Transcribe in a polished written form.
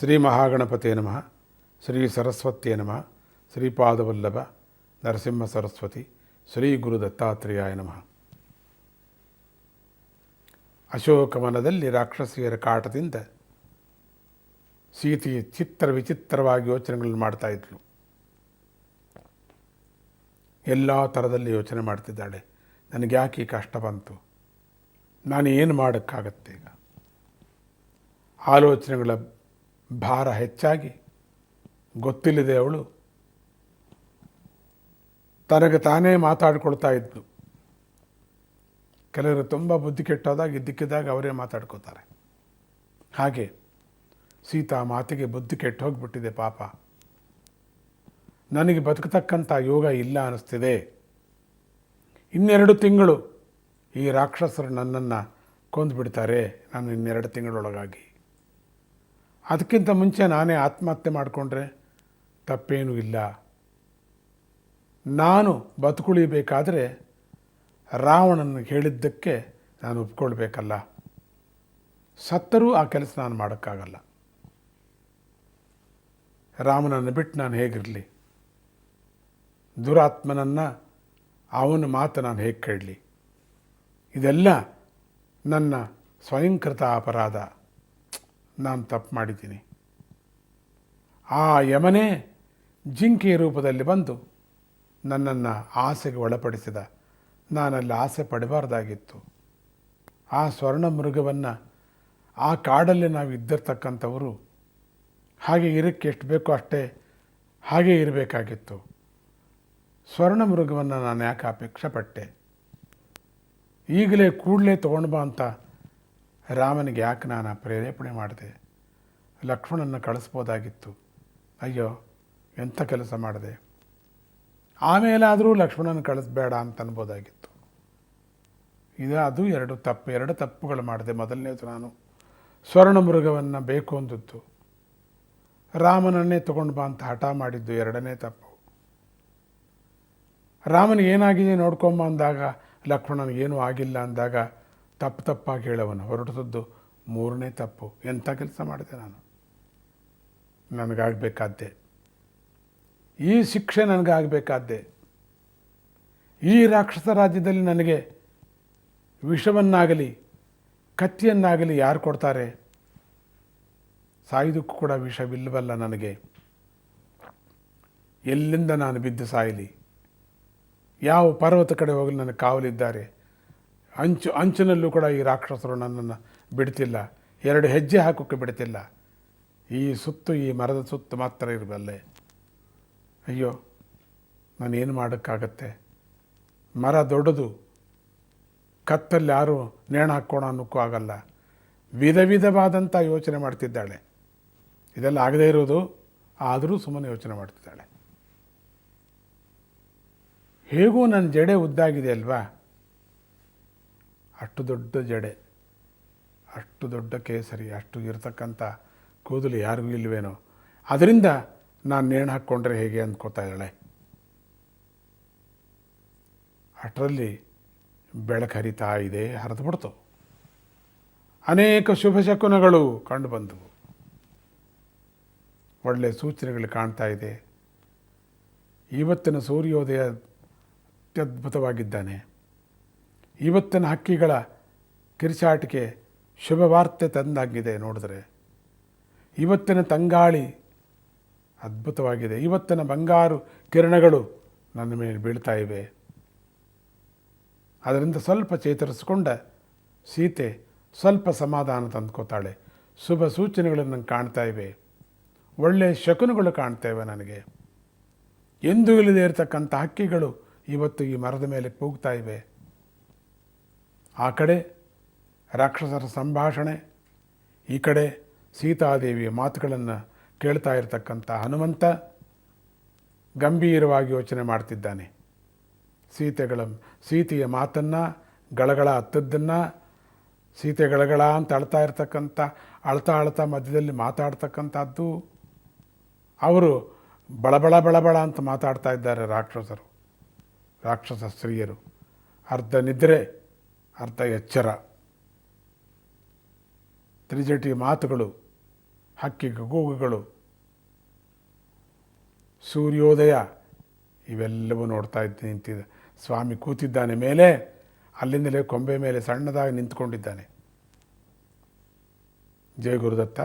ಶ್ರೀ ಮಹಾಗಣಪತೇ ನಮಃ. ಶ್ರೀ ಸರಸ್ವತ್ಯೇ ನಮಃ. ಶ್ರೀಪಾದವಲ್ಲಭ ನರಸಿಂಹ ಸರಸ್ವತಿ ಶ್ರೀ ಗುರು ದತ್ತಾತ್ರೇಯಾಯ ನಮಃ. ಅಶೋಕವನದಲ್ಲಿ ರಾಕ್ಷಸಿಯರ ಕಾಟದಿಂದ ಸೀತೆ ವಿಚಿತ್ರವಾಗಿ ಯೋಚನೆಗಳನ್ನು ಮಾಡ್ತಾಯಿದ್ಳು. ಎಲ್ಲ ಥರದಲ್ಲಿ ಯೋಚನೆ ಮಾಡ್ತಿದ್ದಾಳೆ. ನನಗೆ ಯಾಕೆ ಈ ಕಷ್ಟ ಬಂತು, ನಾನು ಏನು ಮಾಡೋಕ್ಕಾಗತ್ತೆ? ಈಗ ಆಲೋಚನೆಗಳ ಭಾರ ಹೆಚ್ಚಾಗಿ ಗೊತ್ತಿಲ್ಲದೆ ಅವಳು ತನಗೆ ತಾನೇ ಮಾತಾಡ್ಕೊಳ್ತಾ ಇದ್ಳು. ಕೆಲವರು ತುಂಬ ಬುದ್ಧಿ ಕೆಟ್ಟೋದಾಗ ಇದ್ದಕ್ಕಿದ್ದಾಗ ಅವರೇ ಮಾತಾಡ್ಕೋತಾರೆ. ಹಾಗೆ ಸೀತಾ ಮಾತಿಗೆ ಬುದ್ಧಿ ಕೆಟ್ಟು ಹೋಗಿಬಿಟ್ಟಿದೆ. ಪಾಪ, ನನಗೆ ಬದುಕತಕ್ಕಂಥ ಯೋಗ ಇಲ್ಲ ಅನ್ನಿಸ್ತಿದೆ. 2 ತಿಂಗಳು ಈ ರಾಕ್ಷಸರು ನನ್ನನ್ನು ಕೊಂದುಬಿಡ್ತಾರೆ. ನಾನು 2 ತಿಂಗಳೊಳಗಾಗಿ. ಅದಕ್ಕಿಂತ ಮುಂಚೆ ನಾನೇ ಆತ್ಮಹತ್ಯೆ ಮಾಡಿಕೊಂಡ್ರೆ ತಪ್ಪೇನೂ ಇಲ್ಲ. ನಾನು ಬದುಕುಳಿಬೇಕಾದರೆ ರಾವಣನ ಹೇಳಿದ್ದಕ್ಕೆ ನಾನು ಒಪ್ಕೊಳ್ಬೇಕಲ್ಲ. ಸತ್ತರೂ ಆ ಕೆಲಸ ನಾನು ಮಾಡೋಕ್ಕಾಗಲ್ಲ. ರಾಮನನ್ನು ಬಿಟ್ಟು ನಾನು ಹೇಗಿರಲಿ? ದುರಾತ್ಮನನ್ನು ಅವನ ಮಾತು ನಾನು ಹೇಗೆ ಕೇಳಲಿ? ಇದೆಲ್ಲ ನನ್ನ ಸ್ವಯಂಕೃತ ಅಪರಾಧ. ನಾನು ತಪ್ಪು ಮಾಡಿದ್ದೀನಿ. ಆ ಯಮನೇ ಜಿಂಕೆಯ ರೂಪದಲ್ಲಿ ಬಂದು ನನ್ನನ್ನು ಆಸೆಗೆ ಒಳಪಡಿಸಿದ. ನಾನಲ್ಲಿ ಆಸೆ ಪಡಬಾರ್ದಾಗಿತ್ತು. ಆ ಸ್ವರ್ಣ ಮೃಗವನ್ನು ಆ ಕಾಡಲ್ಲಿ ನಾವು ಇದ್ದಿರ್ತಕ್ಕಂಥವರು ಹಾಗೆ ಇರೋಕ್ಕೆ ಎಷ್ಟು ಬೇಕೋ ಅಷ್ಟೇ ಹಾಗೆ ಇರಬೇಕಾಗಿತ್ತು. ಸ್ವರ್ಣ ಮೃಗವನ್ನು ನಾನು ಯಾಕೆ ಅಪೇಕ್ಷೆ ಪಟ್ಟೆ? ಈಗಲೇ ಕೂಡಲೇ ತೊಗೊಂಡು ಬಾ ಅಂತ ರಾಮನಿಗೆ ಯಾಕೆ ನಾನು ಪ್ರೇರೇಪಣೆ ಮಾಡಿದೆ? ಲಕ್ಷ್ಮಣನ ಕಳಿಸ್ಬೋದಾಗಿತ್ತು. ಅಯ್ಯೋ, ಎಂಥ ಕೆಲಸ ಮಾಡಿದೆ. ಆಮೇಲಾದರೂ ಲಕ್ಷ್ಮಣನ ಕಳಿಸ್ಬೇಡ ಅಂತ ಅನ್ಬೋದಾಗಿತ್ತು. ಅದು 2 ತಪ್ಪುಗಳು ಮಾಡಿದೆ. ಮೊದಲನೇದು, ನಾನು ಸ್ವರ್ಣ ಮೃಗವನ್ನು ಬೇಕು ಅಂದದ್ದು. ರಾಮನನ್ನೇ ತೊಗೊಂಡು ಬಾ ಅಂತ ಹಠ ಮಾಡಿದ್ದು 2ನೇ ತಪ್ಪು. ರಾಮನಿಗೆ ಏನಾಗಿದೆ ನೋಡ್ಕೊಂಬ ಅಂದಾಗ ಲಕ್ಷ್ಮಣನಿಗೇನೂ ಆಗಿಲ್ಲ ಅಂದಾಗ ತಪ್ಪಾಗಿ ಹೇಳವನು ಹೊರಟಿದ್ದು 3ನೇ ತಪ್ಪು. ಎಂಥ ಕೆಲಸ ಮಾಡಿದೆ ನಾನು? ನನಗಾಗಬೇಕಾದ್ದೆ ಈ ಶಿಕ್ಷೆ, ನನಗಾಗಬೇಕಾದ್ದೆ. ಈ ರಾಕ್ಷಸ ರಾಜ್ಯದಲ್ಲಿ ನನಗೆ ವಿಷವನ್ನಾಗಲಿ ಕತ್ತಿಯನ್ನಾಗಲಿ ಯಾರು ಕೊಡ್ತಾರೆ? ಸಾಯುವುದಕ್ಕೂ ಕೂಡ ವಿಷವಿಲ್ಲವಲ್ಲ ನನಗೆ. ಎಲ್ಲಿಂದ ನಾನು ಬಿದ್ದು ಸಾಯಲಿ? ಯಾವ ಪರ್ವತ ಕಡೆ ಹೋಗಲಿ ನನಗೆ ಕಾವಲಿದ್ದಾರೆ. ಅಂಚಿನಲ್ಲೂ ಕೂಡ ಈ ರಾಕ್ಷಸರು ನನ್ನನ್ನು ಬಿಡ್ತಿಲ್ಲ. 2 ಹೆಜ್ಜೆ ಹಾಕೋಕ್ಕೆ ಬಿಡ್ತಿಲ್ಲ. ಈ ಮರದ ಸುತ್ತು ಮಾತ್ರ ಇರಬಲ್ಲೆ. ಅಯ್ಯೋ, ನಾನೇನು ಮಾಡೋಕ್ಕಾಗತ್ತೆ? ಮರ ದೊಡ್ಡದು, ಕತ್ತಲ್ಲಿ ಯಾರು ನೇಣು ಹಾಕ್ಕೋಣ ಅನ್ನೋಕ್ಕೂ ಆಗಲ್ಲ. ವಿಧವಾದಂಥ ಯೋಚನೆ ಮಾಡ್ತಿದ್ದಾಳೆ. ಇದೆಲ್ಲ ಆಗದೇ ಇರೋದು, ಆದರೂ ಸುಮ್ಮನೆ ಯೋಚನೆ ಮಾಡ್ತಿದ್ದಾಳೆ. ಹೇಗೂ ನನ್ನ ಜಡೆ ಉದ್ದಾಗಿದೆ ಅಲ್ವಾ? ಅಷ್ಟು ದೊಡ್ಡ ಜಡೆ, ಅಷ್ಟು ದೊಡ್ಡ ಕೇಸರಿ, ಅಷ್ಟು ಇರತಕ್ಕಂಥ ಕೂದಲು ಯಾರಿಗೂ ಇಲ್ವೇನೋ. ಅದರಿಂದ ನಾನು ನೇಣು ಹಾಕ್ಕೊಂಡ್ರೆ ಹೇಗೆ ಅಂದ್ಕೋತಾ ಇದ್ದಾಳೆ. ಅಷ್ಟರಲ್ಲಿ ಬೆಳಕು ಹರಿತಾ ಇದೆ. ಹರಿದುಬಿಡ್ತು. ಅನೇಕ ಶುಭ ಶಕುನಗಳು ಕಂಡು ಬಂದವು. ಒಳ್ಳೆಯ ಸೂಚನೆಗಳು ಕಾಣ್ತಾ ಇದೆ. ಇವತ್ತಿನ ಸೂರ್ಯೋದಯ ಅತ್ಯದ್ಭುತವಾಗಿದ್ದಾನೆ. ಇವತ್ತಿನ ಹಕ್ಕಿಗಳ ಕಿರಿಚಾಟಿಕೆ ಶುಭ ವಾರ್ತೆ ತಂದಾಗಿದೆ. ನೋಡಿದ್ರೆ ಇವತ್ತಿನ ತಂಗಾಳಿ ಅದ್ಭುತವಾಗಿದೆ. ಇವತ್ತಿನ ಬಂಗಾರು ಕಿರಣಗಳು ನನ್ನ ಮೇಲೆ ಬೀಳ್ತಾ ಇವೆ. ಅದರಿಂದ ಸ್ವಲ್ಪ ಚೇತರಿಸಿಕೊಂಡ ಸೀತೆ ಸ್ವಲ್ಪ ಸಮಾಧಾನ ತಂದ್ಕೋತಾಳೆ. ಶುಭ ಸೂಚನೆಗಳನ್ನು ಕಾಣ್ತಾ ಇವೆ. ಒಳ್ಳೆಯ ಶಕುನಗಳು ಕಾಣ್ತಾ ಇವೆ ನನಗೆ. ಎಂದೂ ಇಲ್ಲದೆ ಇರತಕ್ಕಂಥ ಹಕ್ಕಿಗಳು ಇವತ್ತು ಈ ಮರದ ಮೇಲೆ ಕೂಗ್ತಾ ಇವೆ. ಆ ಕಡೆ ರಾಕ್ಷಸರ ಸಂಭಾಷಣೆ, ಈ ಕಡೆ ಸೀತಾದೇವಿಯ ಮಾತುಗಳನ್ನು ಕೇಳ್ತಾ ಇರತಕ್ಕಂಥ ಹನುಮಂತ ಗಂಭೀರವಾಗಿ ಯೋಚನೆ ಮಾಡ್ತಿದ್ದಾನೆ. ಸೀತೆಯ ಮಾತನ್ನು, ಗಳಗಳ ಹತ್ತದ್ದನ್ನು, ಸೀತೆ ಗಳಗಳ ಅಂತ ಅಳ್ತಾ ಮಧ್ಯದಲ್ಲಿ ಮಾತಾಡ್ತಕ್ಕಂಥದ್ದು. ಅವರು ಬಳಬಳ ಅಂತ ಮಾತಾಡ್ತಾ ಇದ್ದಾರೆ ರಾಕ್ಷಸ ಸ್ತ್ರೀಯರು. ಅರ್ಧ ನಿದ್ರೆ, ಅರ್ಧ ಎಚ್ಚರ. ತ್ರಿಜಟಿ ಮಾತುಗಳು, ಹಕ್ಕಿ ಕೂಗುಗಳು, ಸೂರ್ಯೋದಯ ಇವೆಲ್ಲವೂ ನೋಡ್ತಾ ನಿಂತಿದ್ದ ಸ್ವಾಮಿ ಕೂತಿದ್ದಾನೆ ಮೇಲೆ. ಅಲ್ಲಿಂದಲೇ ಕೊಂಬೆ ಮೇಲೆ ಸಣ್ಣದಾಗಿ ನಿಂತ್ಕೊಂಡಿದ್ದಾನೆ. ಜಯ ಗುರುದತ್ತ.